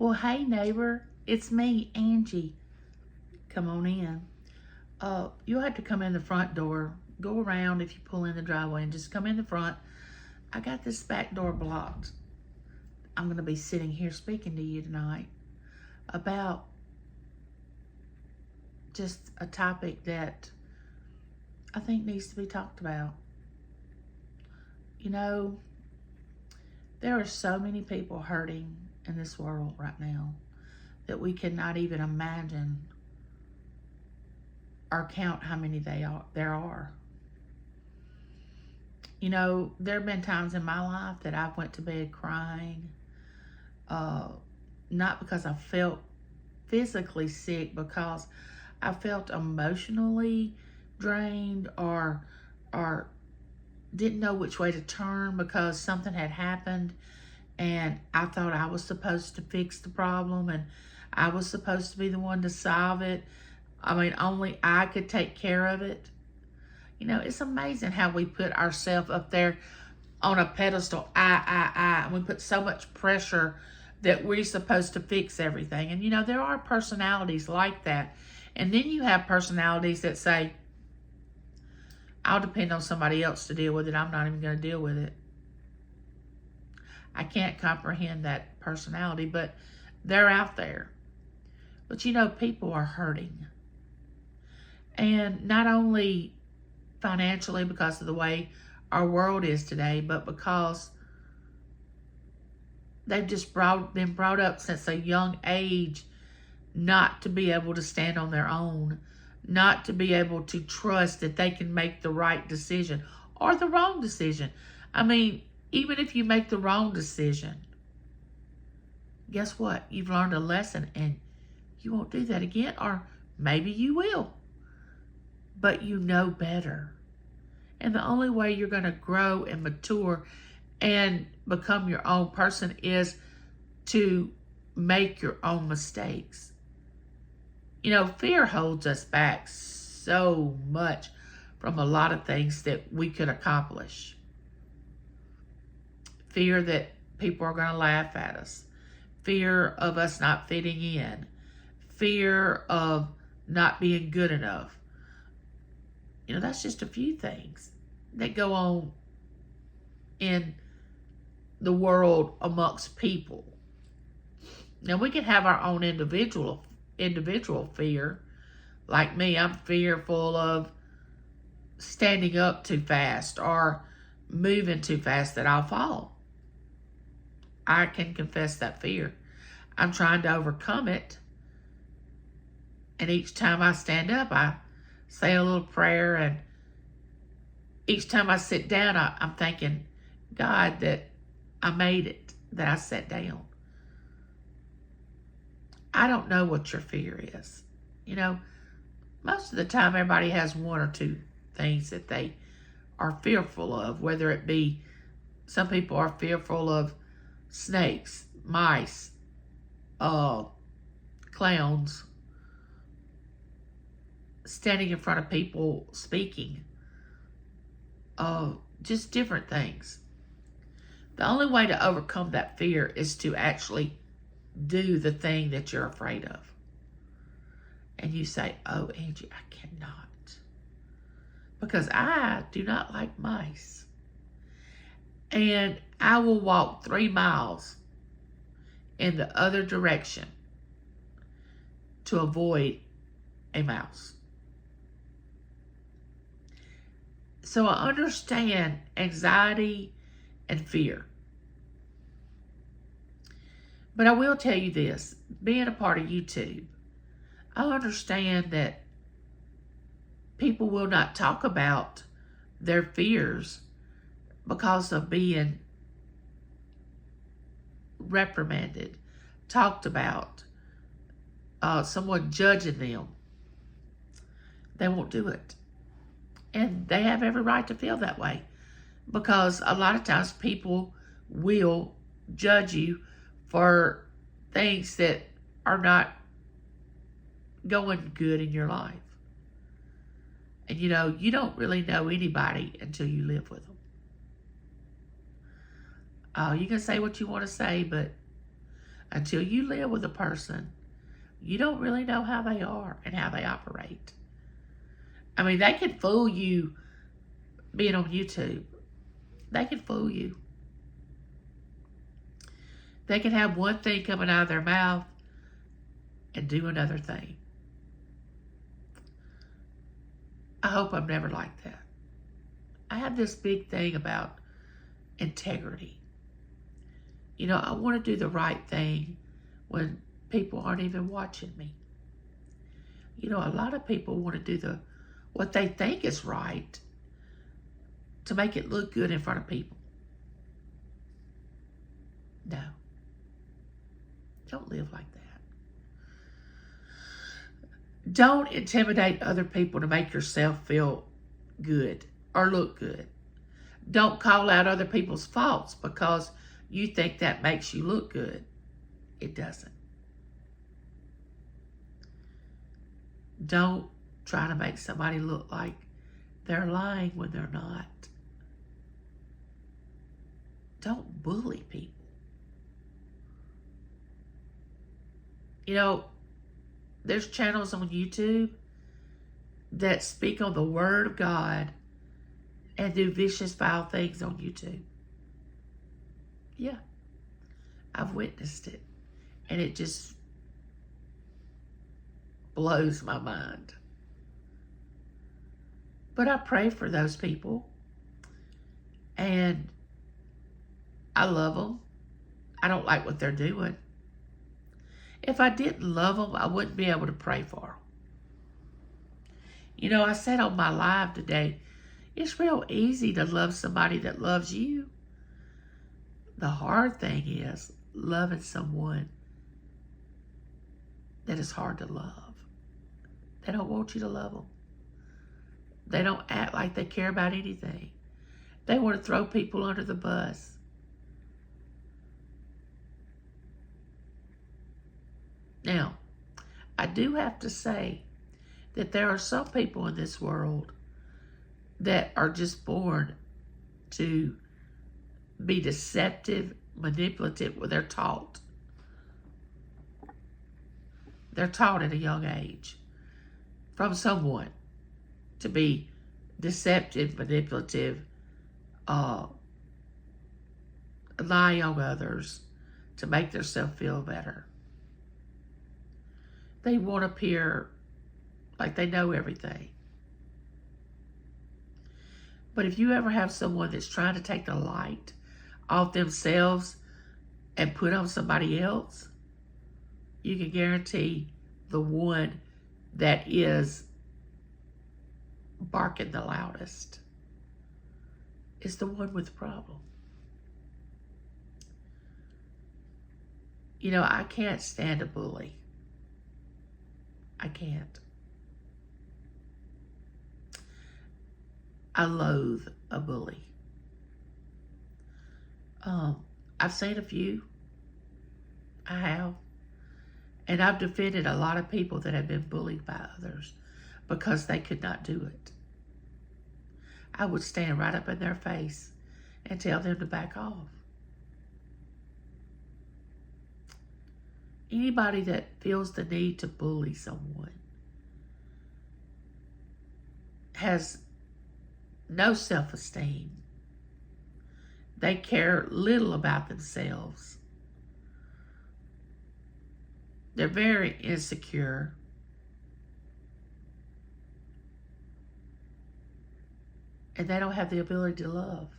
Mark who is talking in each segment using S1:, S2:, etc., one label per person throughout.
S1: Well, hey, neighbor, it's me, Angie. Come on in. You'll have to come in the front door. Go around if you pull in the driveway and just come in the front. I got this back door blocked. I'm going to be sitting here speaking to you tonight about just a topic that I think needs to be talked about. You know, there are so many people hurting in this world right now that we cannot even imagine or count how many there are. You know, there have been times in my life that I went to bed crying, not because I felt physically sick, because I felt emotionally drained or didn't know which way to turn because something had happened and I thought I was supposed to fix the problem and I was supposed to be the one to solve it. I mean, only I could take care of it. You know, it's amazing how we put ourselves up there on a pedestal, and we put so much pressure that we're supposed to fix everything. And, you know, there are personalities like that. And then you have personalities that say, I'll depend on somebody else to deal with it. I'm not even going to deal with it. I can't comprehend that personality, but they're out there. But, you know, people are hurting. And not only financially because of the way our world is today, but because they've just been brought up since a young age not to be able to stand on their own, not to be able to trust that they can make the right decision or the wrong decision. I mean, even if you make the wrong decision, guess what? You've learned a lesson and you won't do that again, or maybe you will. But you know better. And the only way you're going to grow and mature and become your own person is to make your own mistakes. You know, fear holds us back so much from a lot of things that we could accomplish. Fear that people are going to laugh at us. Fear of us not fitting in. Fear of not being good enough. You know, that's just a few things that go on in the world amongst people. Now, we can have our own individual fear. Like me, I'm fearful of standing up too fast or moving too fast that I'll fall. I can confess that fear. I'm trying to overcome it. And each time I stand up, I say a little prayer, and each time I sit down, I'm thanking God that I made it, that I sat down. I don't know what your fear is. You know, most of the time everybody has one or two things that they are fearful of, whether it be some people are fearful of snakes, mice, clowns, standing in front of people speaking, just different things. The only way to overcome that fear is to actually do the thing that you're afraid of. And you say, oh, Angie, I cannot. Because I do not like mice. And I will walk 3 miles in the other direction to avoid a mouse. So I understand anxiety and fear. But I will tell you this, being a part of YouTube, I understand that people will not talk about their fears because of being reprimanded, talked about, someone judging them. They won't do it. And they have every right to feel that way, because a lot of times people will judge you for things that are not going good in your life. And you know, you don't really know anybody until you live with them. You can say what you want to say, but Until you live with a person, you don't really know how they are and how they operate. I mean, they can fool you being on YouTube. They can fool you. They can have one thing coming out of their mouth and do another thing. I hope I'm never like that. I have this big thing about integrity. You know, I want to do the right thing when people aren't even watching me. You know, a lot of people want to do what they think is right to make it look good in front of people. No. Don't live like that. Don't intimidate other people to make yourself feel good or look good. Don't call out other people's faults because you think that makes you look good. It doesn't. Don't try to make somebody look like they're lying when they're not. Don't bully people. You know, there's channels on YouTube that speak on the Word of God and do vicious, vile things on YouTube. Yeah, I've witnessed it, and it just blows my mind. But I pray for those people, and I love them. I don't like what they're doing. If I didn't love them, I wouldn't be able to pray for them. You know, I said on my live today, it's real easy to love somebody that loves you. The hard thing is loving someone that is hard to love. They don't want you to love them. They don't act like they care about anything. They want to throw people under the bus. Now, I do have to say that there are some people in this world that are just born to be deceptive, manipulative, when they're taught. They're taught at a young age from someone to be deceptive, manipulative, lie on others to make themselves feel better. They want to appear like they know everything. But if you ever have someone that's trying to take the light off themselves and put on somebody else, you can guarantee the one that is barking the loudest is the one with the problem. You know, I can't stand a bully. I can't. I loathe a bully. I've seen a few. I have. And I've defended a lot of people that have been bullied by others because they could not do it. I would stand right up in their face and tell them to back off. Anybody that feels the need to bully someone has no self-esteem. They care little about themselves. They're very insecure. And they don't have the ability to love.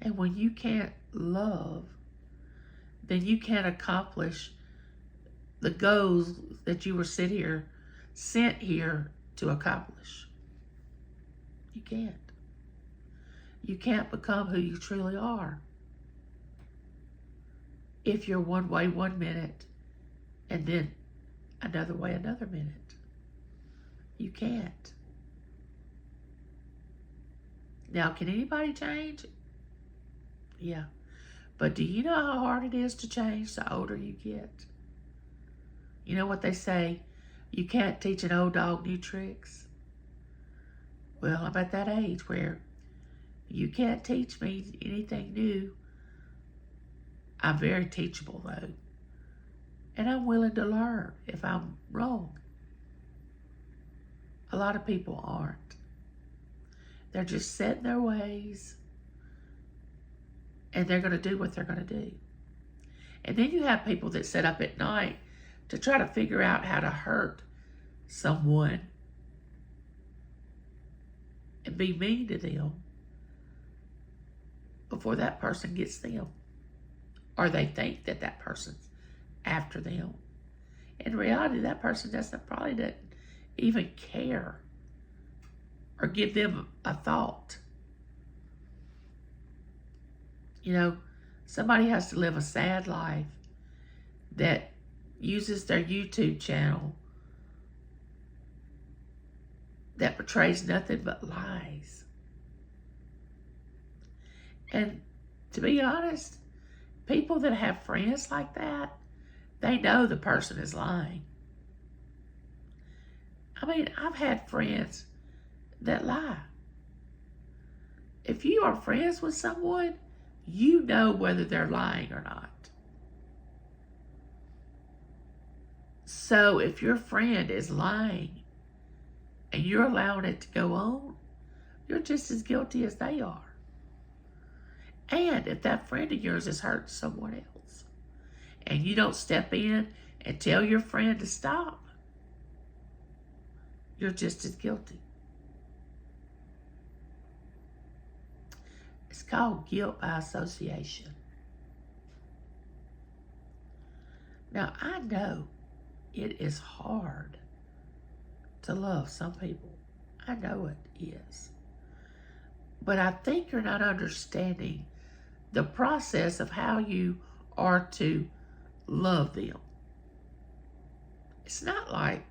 S1: And when you can't love, then you can't accomplish the goals that you were sent here to accomplish. You can't. You can't become who you truly are if you're one way 1 minute and then another way another minute. You can't. Now, can anybody change? Yeah. But do you know how hard it is to change the older you get? You know what they say? You can't teach an old dog new tricks. Well, I'm at that age where you can't teach me anything new I'm very teachable, though. And I'm willing to learn if I'm wrong. A lot of people aren't. They're just set in their ways, and they're going to do what they're going to do. And then you have people that sit up at night to try to figure out how to hurt someone and be mean to them before that person gets them. Or they think that that person's after them. In reality, that person probably doesn't even care or give them a thought. You know, somebody has to live a sad life that uses their YouTube channel that portrays nothing but lies. And to be honest, people that have friends like that, they know the person is lying. I mean, I've had friends that lie. If you are friends with someone, you know whether they're lying or not. So if your friend is lying and you're allowing it to go on, you're just as guilty as they are. And if that friend of yours is hurting someone else and you don't step in and tell your friend to stop, you're just as guilty. It's called guilt by association. Now, I know it is hard to love some people. I know it is. But I think you're not understanding the process of how you are to love them. It's not like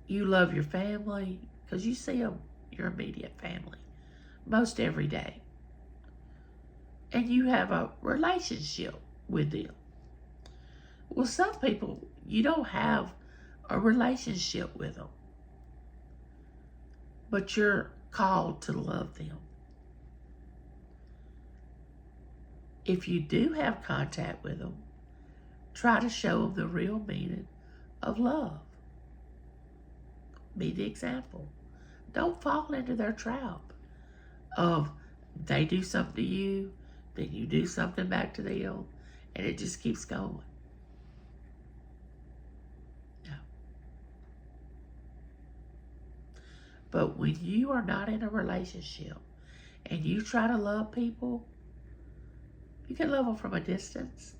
S1: you love your family, because you see them, your immediate family, most every day. And you have a relationship with them. Well, some people, you don't have a relationship with them, but you're called to love them. If you do have contact with them, try to show them the real meaning of love. Be the example. Don't fall into their trap of they do something to you, then you do something back to them, and it just keeps going. No. But when you are not in a relationship and you try to love people, you can love them from a distance.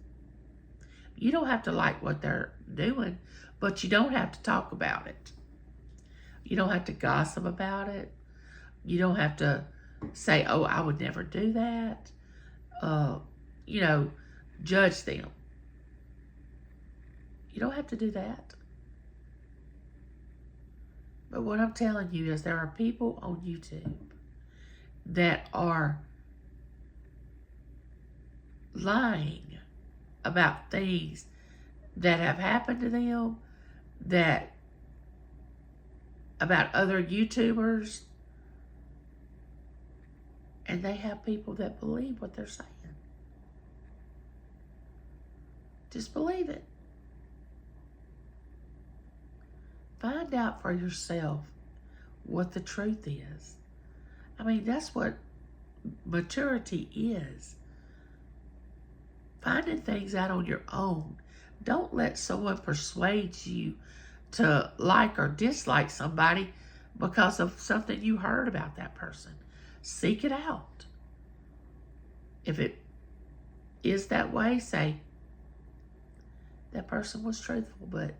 S1: You don't have to like what they're doing, but you don't have to talk about it. You don't have to gossip about it. You don't have to say, oh, I would never do that. Judge them. You don't have to do that. But what I'm telling you is there are people on YouTube that are lying about things that have happened to them, that about other YouTubers, and they have people that believe what they're saying. Just believe it. Find out for yourself what the truth is. I mean, that's what maturity is. Finding things out on your own. Don't let someone persuade you to like or dislike somebody because of something you heard about that person. Seek it out. If it is that way, say, that person was truthful, but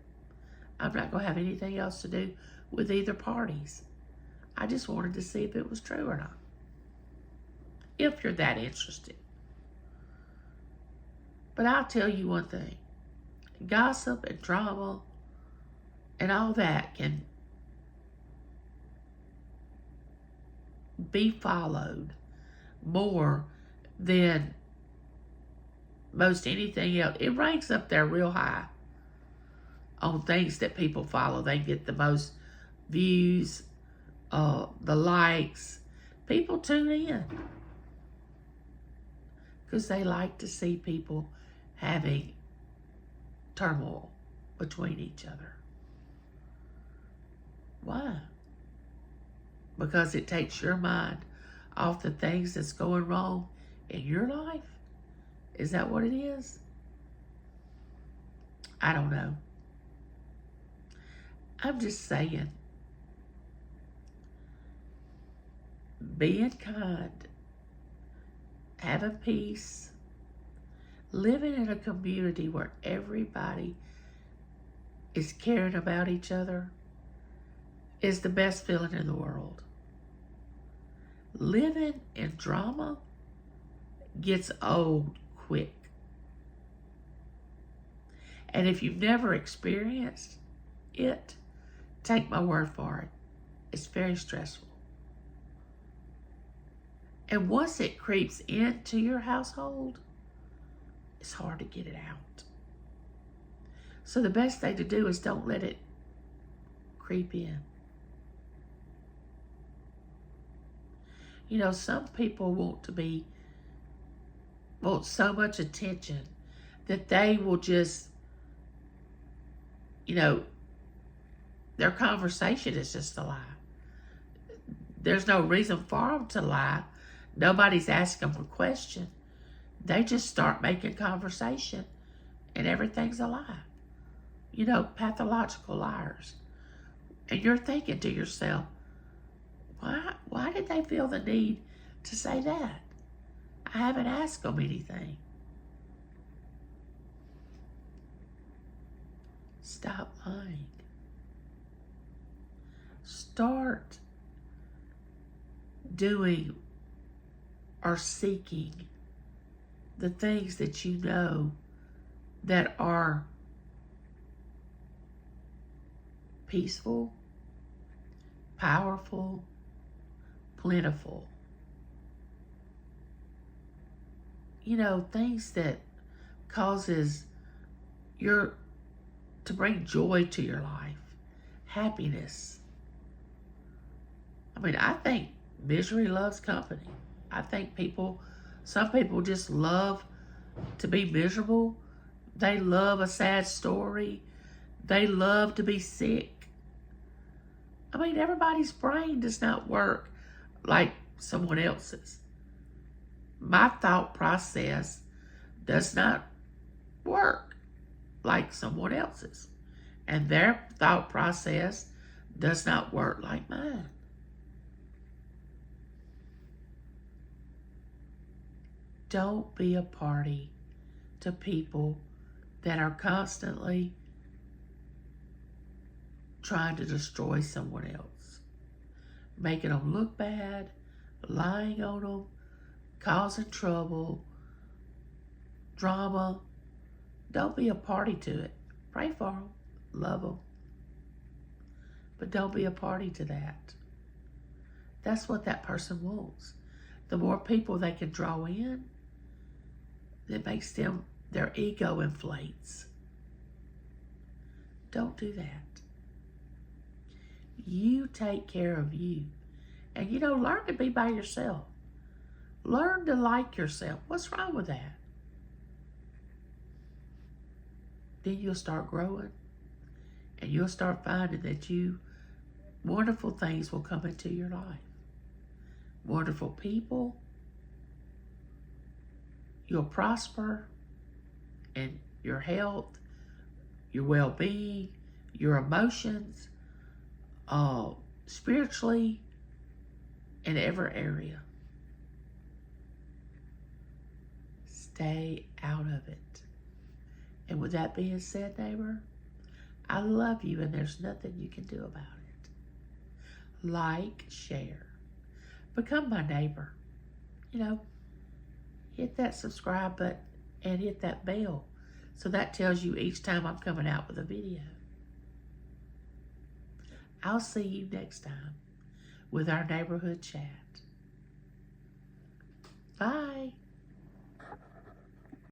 S1: I'm not going to have anything else to do with either parties. I just wanted to see if it was true or not. If you're that interested. But I'll tell you one thing. Gossip and drama and all that can be followed more than most anything else. It ranks up there real high on things that people follow. They get the most views, the likes. People tune in. because they like to see people having turmoil between each other. Why? Because it takes your mind off the things that's going wrong in your life? Is that what it is? I don't know. I'm just saying, being kind, having peace, living in a community where everybody is caring about each other is the best feeling in the world. Living in drama gets old quick. And if you've never experienced it, take my word for it. It's very stressful. And once it creeps into your household, it's hard to get it out. So the best thing to do is don't let it creep in. You know, some people want so much attention that they will just, their conversation is just a lie. There's no reason for them to lie. Nobody's asking them a question. They just start making conversation and everything's a lie. Pathological liars. And you're thinking to yourself, why did they feel the need to say that? I haven't asked them anything. Stop lying. Start doing or seeking the things that you know that are peaceful, powerful, plentiful. Things that causes to bring joy to your life, happiness. I think misery loves company. I think some people just love to be miserable. They love a sad story. They love to be sick. Everybody's brain does not work like someone else's. My thought process does not work like someone else's. And their thought process does not work like mine. Don't be a party to people that are constantly trying to destroy someone else, making them look bad, lying on them, causing trouble, drama. Don't be a party to it. Pray for them, love them, but don't be a party to that. That's what that person wants. The more people they can draw in, that makes their ego inflates. Don't do that. You take care of you. And learn to be by yourself. Learn to like yourself. What's wrong with that? Then you'll start growing. And you'll start finding that wonderful things will come into your life. Wonderful people. You'll prosper in your health, your well-being, your emotions, spiritually, in every area. Stay out of it. And with that being said, neighbor, I love you and there's nothing you can do about it. Like, share. Become my neighbor. Hit that subscribe button and hit that bell so that tells you each time I'm coming out with a video. I'll see you next time with our neighborhood chat. Bye.